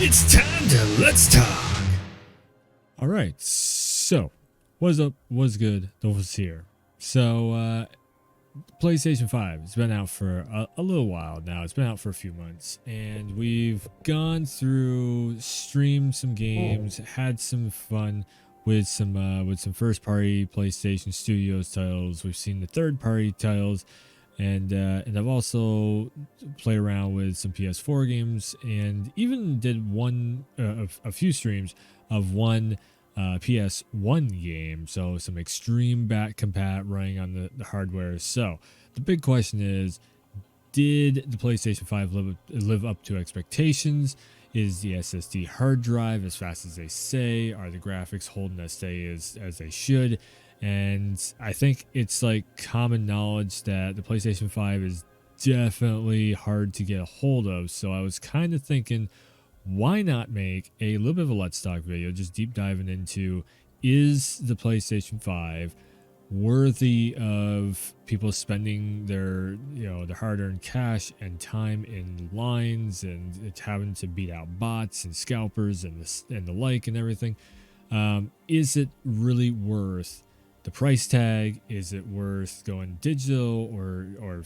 It's time to Let's Talk. All right, so what's up? What's good? What's here? So, PlayStation 5 has been out for a little while now. It's been out for a few months, and we've gone through, streamed some games, had some fun with some first-party PlayStation Studios titles. We've seen the third-party titles, and I've also played around with some PS4 games, and even did a few streams of one PS1 game, so some extreme back compat running on the hardware. So the big question is, did the PlayStation 5 live up to expectations? Is the SSD hard drive as fast as they say? Are the graphics holding as they should? And I think it's like common knowledge that the PlayStation 5 is definitely hard to get a hold of. So I was kind of thinking, why not make a little bit of a Let's Talk video, just deep diving into, is the PlayStation 5 worthy of people spending their hard-earned cash and time in lines and it's having to beat out bots and scalpers and the like and everything? Is it really worth the price tag? Is it worth going digital or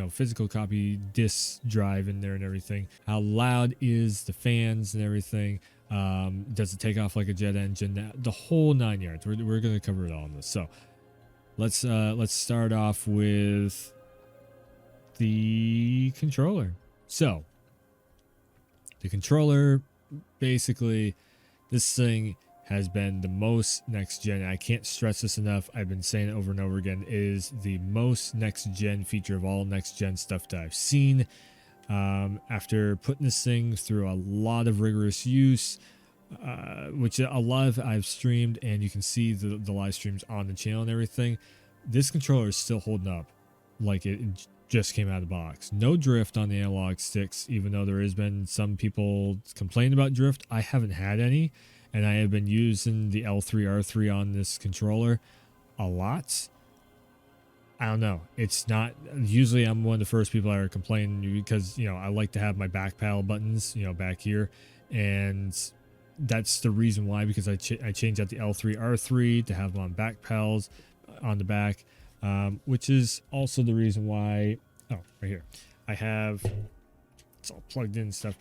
physical copy disc drive in there and everything? How loud is the fans and everything? Does it take off like a jet engine? The whole 9 yards. We're going to cover it all in this. So let's start off with the controller. So the controller, basically, this thing has been the most next gen. I can't stress this enough. I've been saying it over and over again. It is the most next gen feature of all next gen stuff that I've seen. After putting this thing through a lot of rigorous use, which a lot of I've streamed, and you can see the live streams on the channel and everything, this controller is still holding up like it just came out of the box. No drift on the analog sticks, even though there has been some people complaining about drift. I haven't had any. And I have been using the L3R3 on this controller a lot. I don't know. It's not, usually I'm one of the first people that are complaining because, I like to have my back paddle buttons, back here. And that's the reason why, because I changed out the L3R3 to have them on back paddles on the back, which is also the reason why, right here, I have, it's all plugged in and stuff.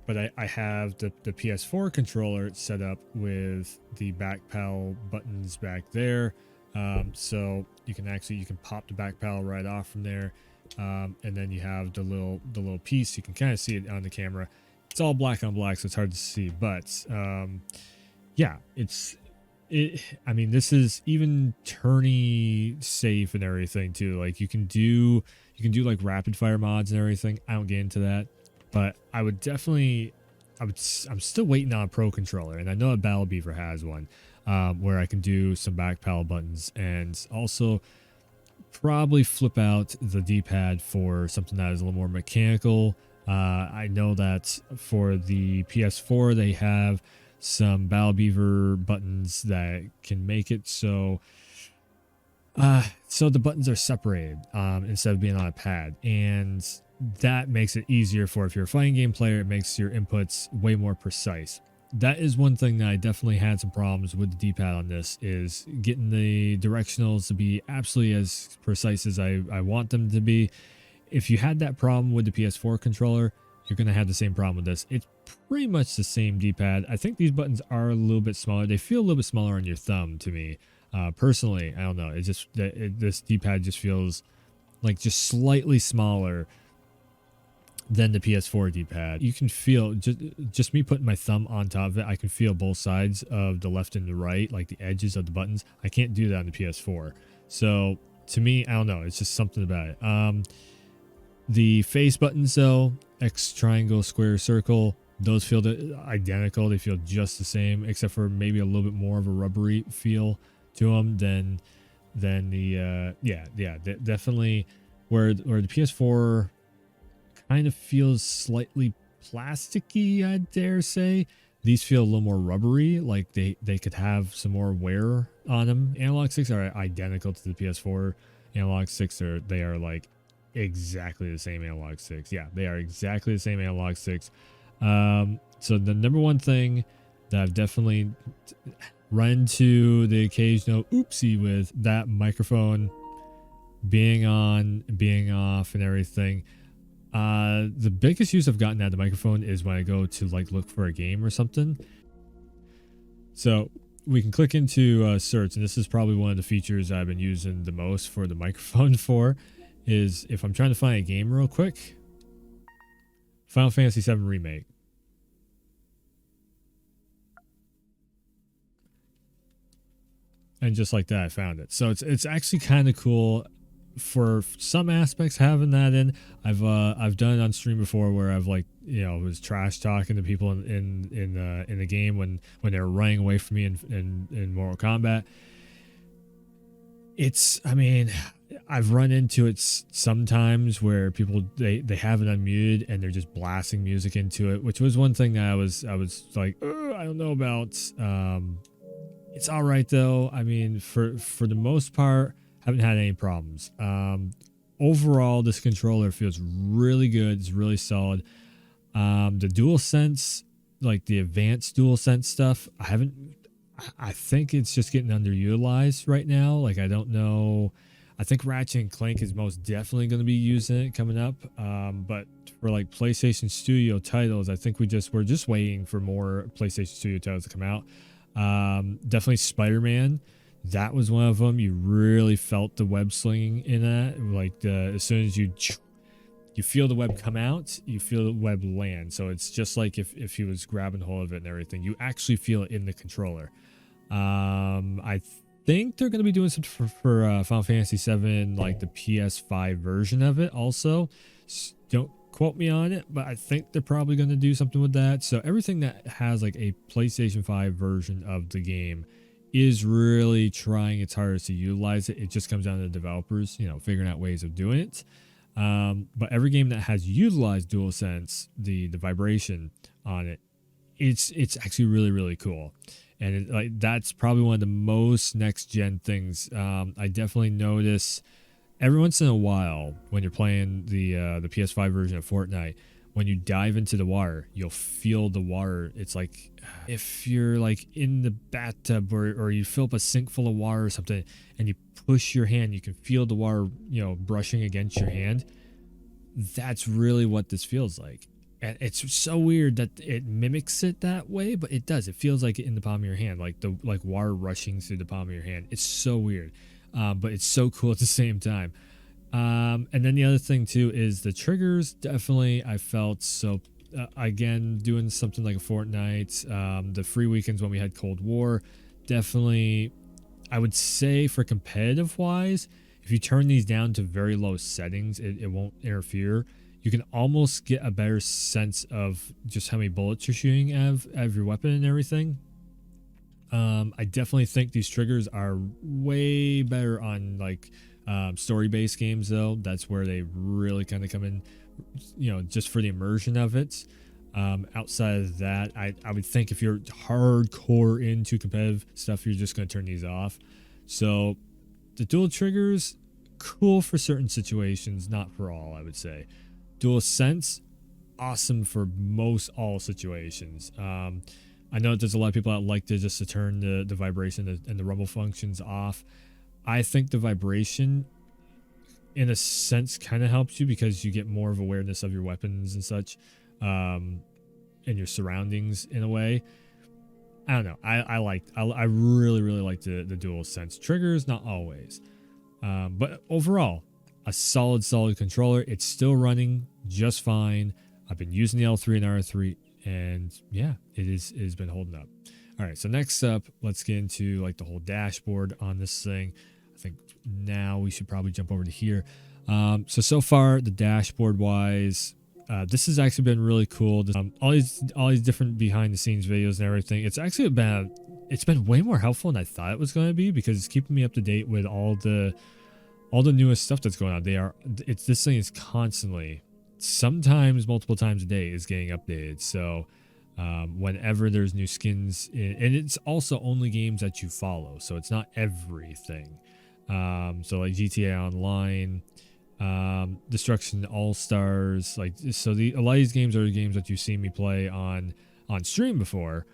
But I have the PS4 controller set up with the back paddle buttons back there. So you can pop the back paddle right off from there. And then you have the little piece. You can kind of see it on the camera. It's all black on black, so it's hard to see. But yeah, I mean, this is even tourney safe and everything too. Like you can do like rapid fire mods and everything. I don't get into that. But I would definitely, I'm still waiting on a pro controller, and I know that Battle Beaver has one, where I can do some back paddle buttons, and also probably flip out the D-pad for something that is a little more mechanical. I know that for the PS4 they have some Battle Beaver buttons that can make it so the buttons are separated instead of being on a pad, and that makes it easier for, if you're a fighting game player, it makes your inputs way more precise. That is one thing that I definitely had some problems with the D-pad on this, is getting the directionals to be absolutely as precise as I want them to be. If you had that problem with the PS4 controller, you're going to have the same problem with this. It's pretty much the same D-pad. I think these buttons are a little bit smaller. They feel a little bit smaller on your thumb to me. Personally, I don't know. It's just this D-pad just feels like just slightly smaller than the PS4 D-pad. You can feel, just me putting my thumb on top of it, I can feel both sides of the left and the right, like the edges of the buttons. I can't do that on the PS4. So to me, I don't know, it's just something about it. The face buttons though, X, triangle, square, circle, those feel identical. They feel just the same, except for maybe a little bit more of a rubbery feel to them than the definitely where the PS4 kind of feels slightly plasticky, I dare say. These feel a little more rubbery, like they could have some more wear on them. Analog sticks are identical to the PS4 analog sticks. They are like exactly the same analog sticks. Yeah, they are exactly the same analog sticks. So the number one thing that I've definitely run into the occasional oopsie with that microphone being on, being off, and everything. The biggest use I've gotten out of the microphone is when I go to like look for a game or something. So we can click into search, and this is probably one of the features I've been using the most for the microphone for, is if I'm trying to find a game real quick, Final Fantasy VII Remake. And just like that, I found it. So it's actually kind of cool for some aspects having that in. I've done it on stream before where I've like, you know, was trash talking to people in the game when they were running away from me in Mortal Kombat. It's, I mean, I've run into it sometimes where people they have it unmuted and they're just blasting music into it, which was one thing that I was like, I don't know about. It's all right though. I mean, for the most part, haven't had any problems. Overall, this controller feels really good. It's really solid. The DualSense, like the advanced DualSense stuff, I think it's just getting underutilized right now. Like, I don't know. I think Ratchet and Clank is most definitely going to be using it coming up. But for like PlayStation Studio titles, I think we're just waiting for more PlayStation Studio titles to come out. Definitely Spider-Man. That was one of them. You really felt the web slinging in that. Like as soon as you feel the web come out, you feel the web land. So it's just like if he was grabbing hold of it and everything. You actually feel it in the controller. I think they're going to be doing something for Final Fantasy VII, like the PS5 version of it also. Don't quote me on it, but I think they're probably going to do something with that. So everything that has like a PlayStation 5 version of the game is really trying its hardest to utilize it. It just comes down to the developers, you know, figuring out ways of doing it. But every game that has utilized DualSense, the vibration on it, it's actually really, really cool. And that's probably one of the most next gen things. I definitely notice every once in a while when you're playing the PS5 version of Fortnite, when you dive into the water, you'll feel the water. It's like if you're like in the bathtub or you fill up a sink full of water or something and you push your hand, you can feel the water, you know, brushing against your hand. That's really what this feels like. And it's so weird that it mimics it that way, but it does. It feels like it in the palm of your hand, like water rushing through the palm of your hand. It's so weird, but it's so cool at the same time. And then the other thing too is the triggers. Definitely, I felt so. Again, doing something like a Fortnite, the free weekends when we had Cold War, definitely, I would say for competitive wise, if you turn these down to very low settings, it won't interfere. You can almost get a better sense of just how many bullets you're shooting out of your weapon and everything. I definitely think these triggers are way better on like story-based games though. That's where they really kind of come in, you know, just for the immersion of it. Outside of that, I would think if you're hardcore into competitive stuff, you're just going to turn these off. So the dual triggers, cool for certain situations, not for all, I would say. DualSense, awesome for most all situations. I know there's a lot of people that like to turn the vibration and the rumble functions off. I think the vibration, in a sense, kind of helps you because you get more of awareness of your weapons and such, and your surroundings in a way. I don't know. I really like the DualSense triggers. Not always, but overall, a solid controller. It's still running just fine. I've been using the L3 and R3, and yeah, it has been holding up. All right, so next up, let's get into like the whole dashboard on this thing. I think now we should probably jump over to here. So far, the dashboard wise, this has actually been really cool. All these different behind the scenes videos and everything. It's actually been way more helpful than I thought it was going to be because it's keeping me up to date with all the newest stuff that's going on. This thing is constantly, sometimes multiple times a day, is getting updated. So whenever there's new skins and it's also only games that you follow, so it's not everything. So like GTA Online, Destruction All Stars. Like, so a lot of these games are games that you've seen me play on stream before.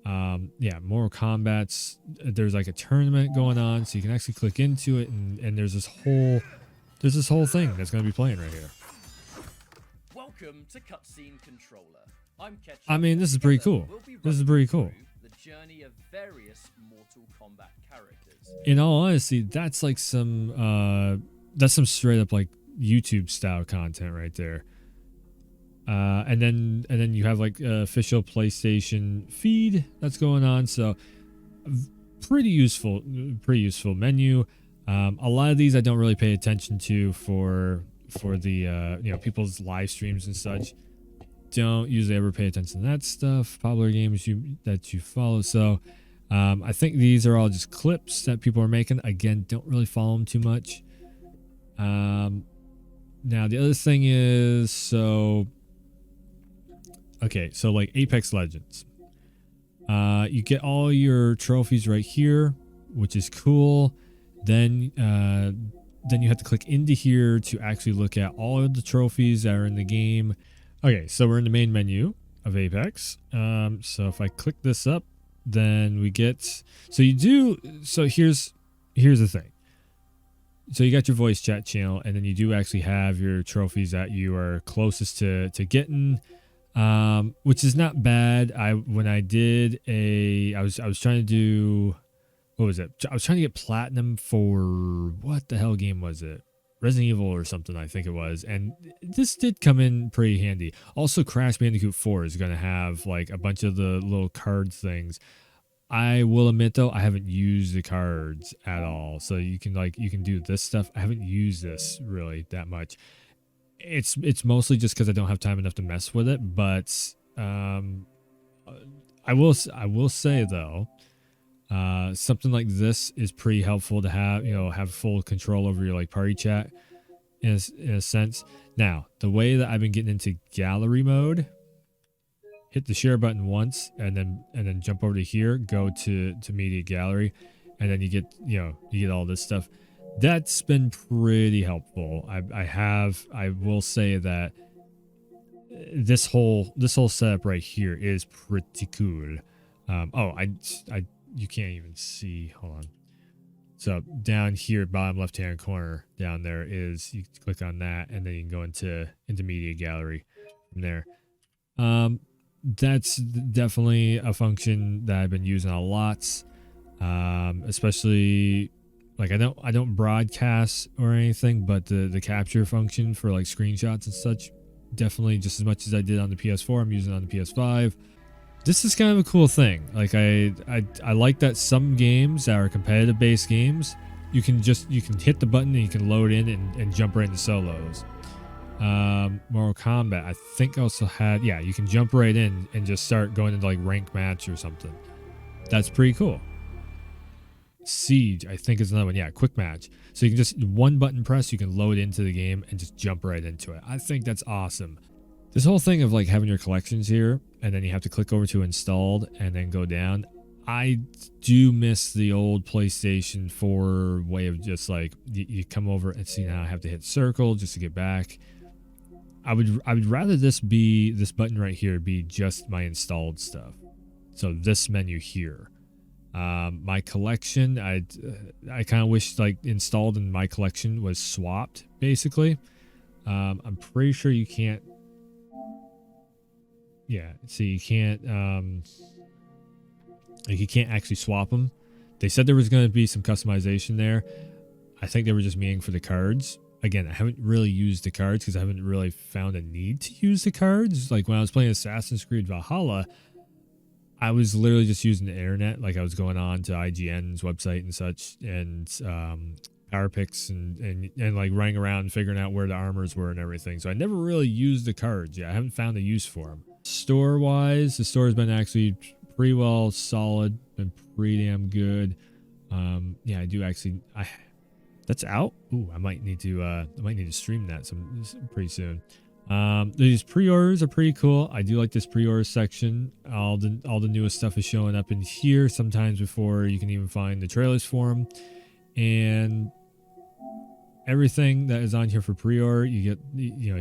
Yeah, Mortal Kombat's, there's like a tournament going on, so you can actually click into it, and there's this whole thing that's going to be playing right here. Welcome to Cutscene Controller. I'm Ketchup. I mean, this is pretty cool. This is pretty cool. The journey of various Mortal Kombat characters. In all honesty, that's like some that's some straight up like YouTube style content right there. And then you have like official PlayStation feed that's going on. So pretty useful menu. A lot of these I don't really pay attention to for the people's live streams and such. Don't usually ever pay attention to that stuff. Popular games that you follow. So I think these are all just clips that people are making. Again, don't really follow them too much. Now the other thing is, so like Apex Legends, you get all your trophies right here, which is cool. Then you have to click into here to actually look at all of the trophies that are in the game. Okay, so we're in the main menu of Apex. So if I click this up, then we get, so here's the thing. So you got your voice chat channel, and then you do actually have your trophies that you are closest to getting, which is not bad. I was trying to do, what was it? I was trying to get platinum for, what the hell game was it? Resident Evil or something, I think it was. And this did come in pretty handy. Also, Crash Bandicoot 4 is going to have like a bunch of the little card things. I will admit though, I haven't used the cards at all. So you can do this stuff. I haven't used this really that much. It's mostly just because I don't have time enough to mess with it. But I will say though, something like this is pretty helpful to have full control over your like party chat in a sense. Now, the way that I've been getting into gallery mode, hit the share button once and then jump over to here, go to media gallery, and then you get all this stuff. That's been pretty helpful. I will say that this whole setup right here is pretty cool. You can't even see. Hold on. So down here, bottom left-hand corner down there is, you click on that, and then you can go into media gallery from there. That's definitely a function that I've been using a lot. Especially like I don't broadcast or anything, but the capture function for like screenshots and such, definitely just as much as I did on the PS4, I'm using it on the PS5. This is kind of a cool thing. Like I like that some games that are competitive based games, you can hit the button and you can load in and jump right into solos. Mortal Kombat, I think also had, you can jump right in and just start going into like rank match or something. That's pretty cool. Siege, I think is another one. Yeah, quick match. So you can just one button press, you can load into the game and just jump right into it. I think that's awesome. This whole thing of like having your collections here and then you have to click over to installed and then go down. I do miss the old PlayStation 4 way of just like you come over and see, now I have to hit circle just to get back. I would rather this button right here be just my installed stuff. So this menu here. My collection, I kind of wish like installed and my collection was swapped basically. I'm pretty sure you can't. Yeah, so you can't like you can't actually swap them. They said there was going to be some customization there. I think they were just meaning for the cards. Again, I haven't really used the cards because I haven't really found a need to use the cards. Like when I was playing Assassin's Creed Valhalla, I was literally just using the internet. Like I was going on to IGN's website and such, and PowerPix and like running around figuring out where the armors were and everything. So I never really used the cards. Yeah, I haven't found a use for them. Store-wise, the store has been actually pretty well solid, been pretty damn good. Yeah, I do actually. That's out. Ooh, I might need to stream that pretty soon. These pre-orders are pretty cool. I do like this pre-order section. All the newest stuff is showing up in here sometimes before you can even find the trailers for them. And everything that is on here for pre-order. You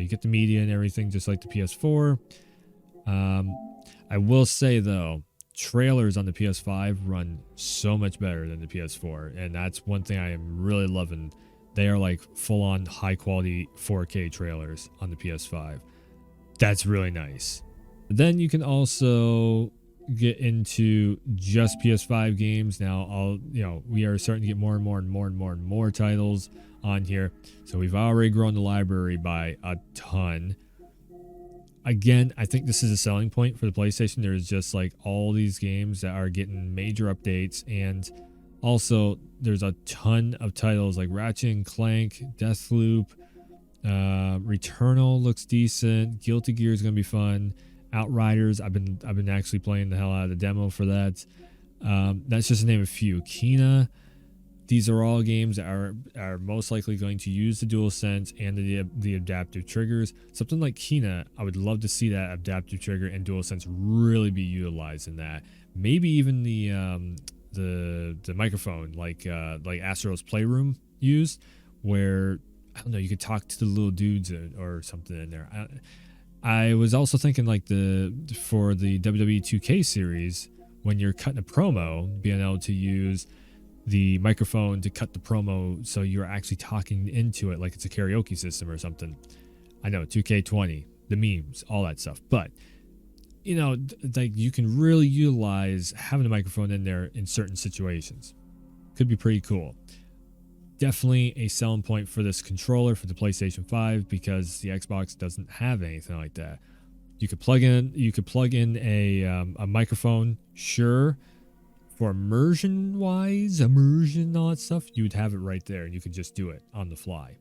get the media and everything just like the PS4. I will say though, trailers on the PS5 run so much better than the PS4, and that's one thing I am really loving. They are like full-on high-quality 4K trailers on the PS5. That's really nice. Then you can also get into just PS5 games. Now, we are starting to get more and more titles on here. So we've already grown the library by a ton. Again, I think this is a selling point for the PlayStation. There's just like all these games that are getting major updates, and also there's a ton of titles like Ratchet & Clank, Deathloop, Returnal looks decent, Guilty Gear is gonna be fun, Outriders. I've been actually playing the hell out of the demo for that. That's just to name a few. Kena. These are all games that are most likely going to use the DualSense and the adaptive triggers. Something like Kena, I would love to see that adaptive trigger and DualSense really be utilized in that. Maybe even the microphone, like Astro's Playroom used, where I don't know, you could talk to the little dudes or something in there. I was also thinking like for the WWE 2K series, when you're cutting a promo, being able to use the microphone to cut the promo so you're actually talking into it like it's a karaoke system or something. I know 2K20, the memes, all that stuff, but like you can really utilize having a microphone in there in certain situations. Could be pretty cool. Definitely a selling point for this controller for the PlayStation 5, because the Xbox doesn't have anything like that. You could plug in a microphone, sure. For immersion, all that stuff, you would have it right there and you could just do it on the fly.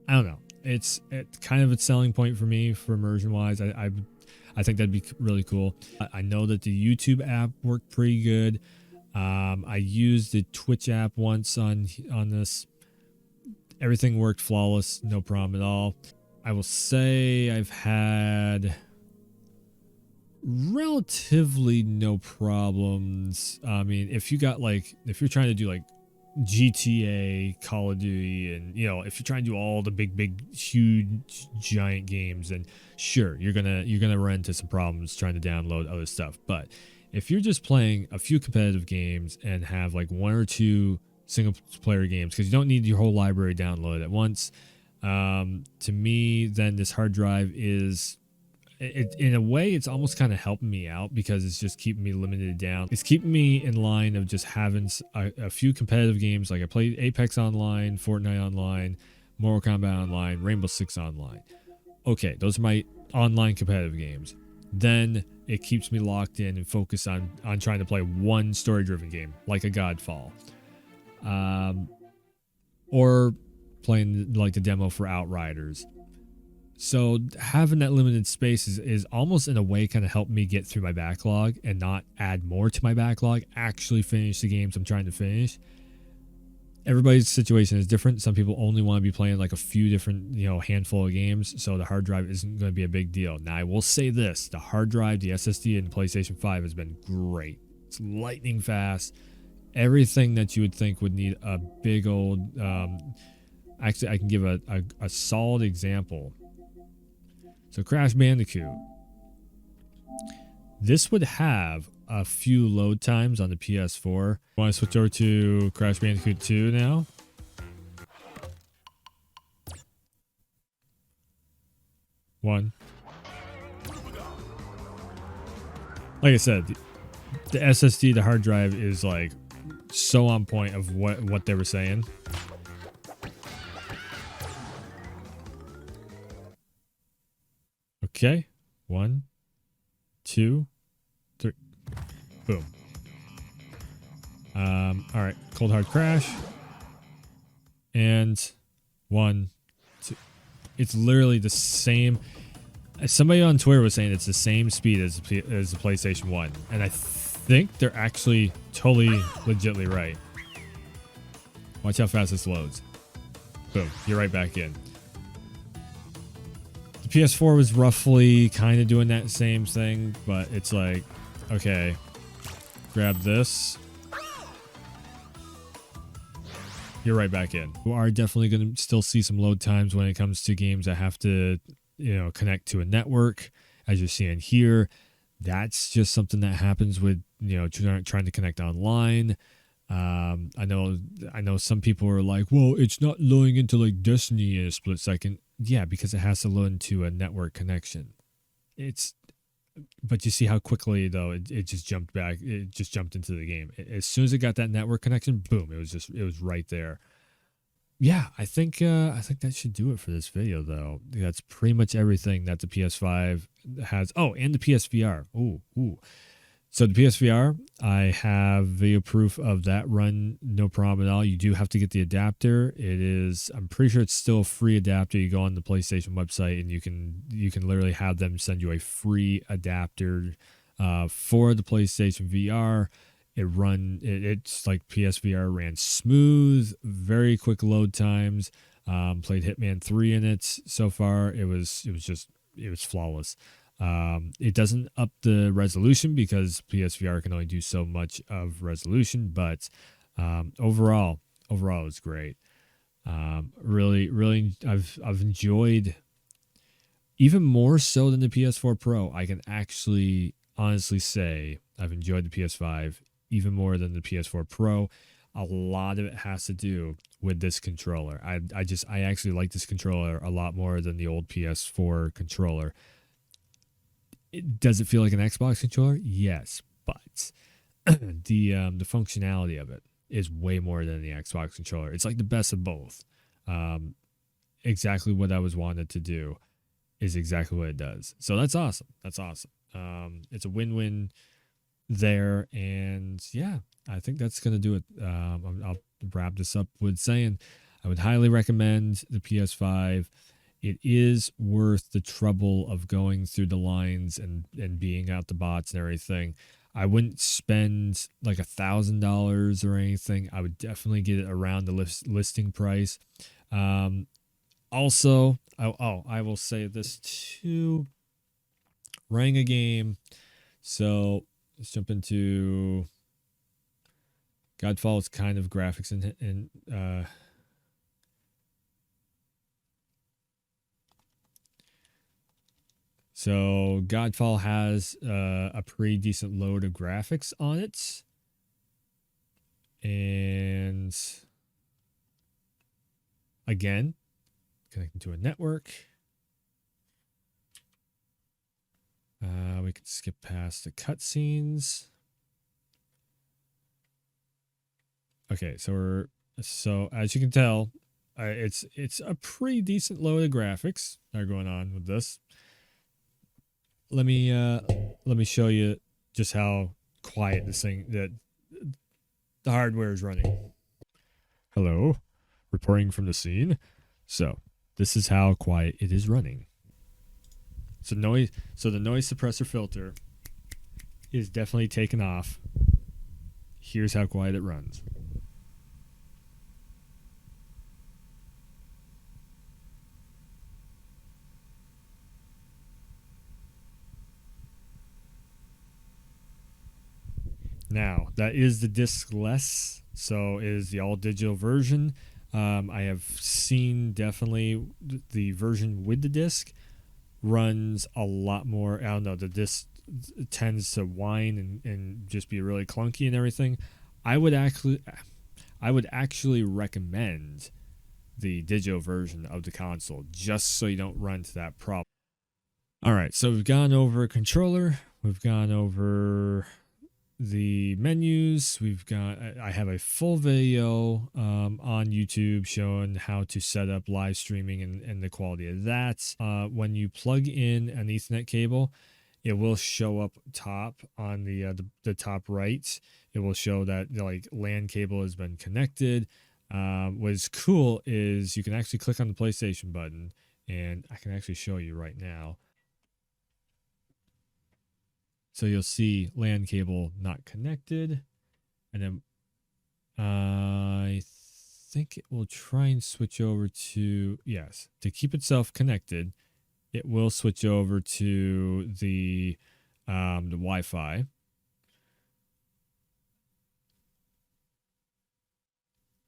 I don't know. It's kind of a selling point for me for immersion wise. I think that'd be really cool. I know that the YouTube app worked pretty good. I used the Twitch app once on this. Everything worked flawless, no problem at all. I will say I've had relatively no problems. I mean, if you're trying to do like GTA, Call of Duty, and if you're trying to do all the big huge giant games, then sure, you're gonna run into some problems trying to download other stuff. But if you're just playing a few competitive games and have like one or two single player games, because you don't need your whole library downloaded at once, to me, then this hard drive is, in a way, it's almost kind of helping me out, because it's just keeping me limited down. It's keeping me in line of just having a few competitive games. Like I played Apex Online, Fortnite Online, Mortal Kombat Online, Rainbow Six Online. Okay, those are my online competitive games. Then it keeps me locked in and focused on trying to play one story-driven game, like a Godfall. Or playing like the demo for Outriders. So having that limited space is almost in a way kind of helped me get through my backlog and not add more to my backlog, actually finish the games I'm trying to finish. Everybody's situation is different. Some people only want to be playing like a few different, handful of games, so the hard drive isn't going to be a big deal. Now, I will say this, the hard drive, the SSD, and PlayStation 5 has been great. It's lightning fast. Everything that you would think would need a big old... actually, I can give a solid example. So Crash Bandicoot. This would have a few load times on the PS4. Want to switch over to Crash Bandicoot 2 now? One. Like I said, the SSD, the hard drive, is like so on point of what they were saying. Okay, 1, 2, 3, boom. All right, cold hard crash, and 1, 2. It's literally the same. Somebody on Twitter was saying it's the same speed as the PlayStation 1, and I think they're actually totally legitly right. Watch how fast this loads. Boom, you're right back in. PS4 was roughly kind of doing that same thing, but it's like, okay, grab this. you're right back in. You are definitely going to still see some load times when it comes to games that have to, connect to a network, as you're seeing here. That's just something that happens with, trying to connect online. I know some people are like, well, it's not loading into like Destiny in a split second. Yeah, because it has to load into a network connection. But you see how quickly though it just jumped back. It just jumped into the game as soon as it got that network connection. Boom! It was right there. Yeah, I think that should do it for this video though. That's pretty much everything that the PS5 has. Oh, and the PSVR. Ooh. So the PSVR, I have video proof of that run, no problem at all. You do have to get the adapter. I'm pretty sure it's still a free adapter. You go on the PlayStation website and you can literally have them send you a free adapter for the PlayStation VR. It's like PSVR ran smooth, very quick load times. Played Hitman 3 in it so far. It was flawless. It doesn't up the resolution because PSVR can only do so much of resolution, but overall it's great. Really, I've enjoyed, even more so than the PS4 Pro. I can actually honestly say I've enjoyed the PS5 even more than the PS4 Pro. A lot of it has to do with this controller. I actually like this controller a lot more than the old PS4 controller. Does it feel like an Xbox controller? Yes, but the functionality of it is way more than the Xbox controller. It's like the best of both. Exactly what I was wanted to do is exactly what it does. So that's awesome. It's a win-win there, and yeah, I think that's gonna do it. I'll wrap this up with saying I would highly recommend the PS5. It is worth the trouble of going through the lines and being out the bots and everything. I wouldn't spend like $1,000 or anything. I would definitely get it around the listing price. Also, I will say this too. Running a game. So let's jump into Godfall's kind of graphics and so Godfall has a pretty decent load of graphics on it. And again, connecting to a network. We can skip past the cutscenes. Okay, so as you can tell, it's a pretty decent load of graphics that are going on with this. Let me show you just how quiet that the hardware is running. Hello, reporting from the scene. So this is how quiet it is running. So the noise suppressor filter is definitely taken off. Here's how quiet it runs. Now, that is the disc-less, so it is the all-digital version. I have seen definitely the version with the disc runs a lot more. I don't know, the disc tends to whine and just be really clunky and everything. I would actually recommend the digital version of the console just so you don't run into that problem. All right, so we've gone over controller. We've gone over the menus. I have a full video on YouTube showing how to set up live streaming and the quality of that. When you plug in an Ethernet cable, it will show up top on the top right. It will show that like LAN cable has been connected. What's cool is you can actually click on the PlayStation button, and I can actually show you right now. So you'll see LAN cable not connected. And then I think it will try and switch over to, yes, to keep itself connected, it will switch over to the Wi-Fi.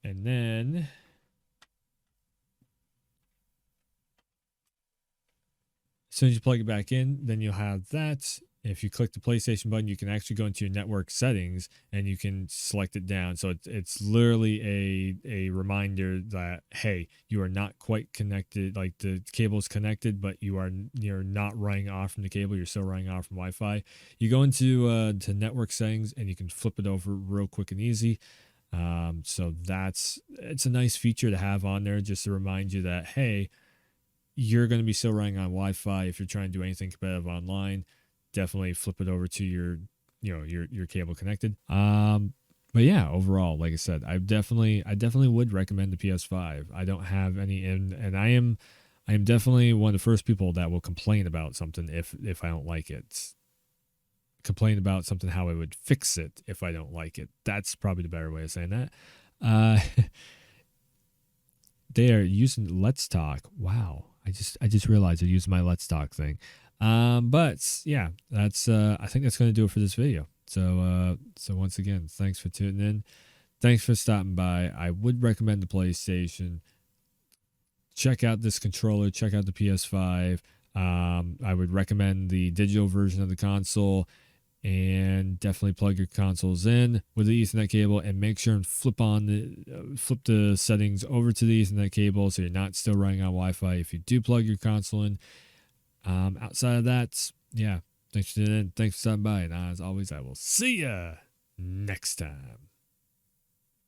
And then as soon as you plug it back in, then you'll have that. If you click the PlayStation button, you can actually go into your network settings and you can select it down. So it's literally a reminder that, hey, you are not quite connected. Like the cable is connected, but you're not running off from the cable. You're still running off from Wi-Fi. You go into to network settings and you can flip it over real quick and easy. So it's a nice feature to have on there, just to remind you that, hey, you're going to be still running on Wi-Fi. If you're trying to do anything competitive online, definitely flip it over to your cable connected. But yeah, overall, like I said, I definitely would recommend the PS5. I don't have any in, and I am definitely one of the first people that will complain about something if I don't like it. Complain about something, how I would fix it if I don't like it. That's probably the better way of saying that. They are using Let's Talk. Wow. I just realized I used my Let's Talk thing. But yeah, that's I think that's going to do it for this video. So once again, thanks for tuning in. Thanks for stopping by. I would recommend the PlayStation. Check out this controller. Check out the PS5. I would recommend the digital version of the console, and definitely plug your consoles in with the Ethernet cable, and make sure and flip the settings over to the Ethernet cable so you're not still running on Wi-Fi if you do plug your console in. Outside of that, yeah, thanks for tuning in. Thanks for stopping by, and as always, I will see ya next time.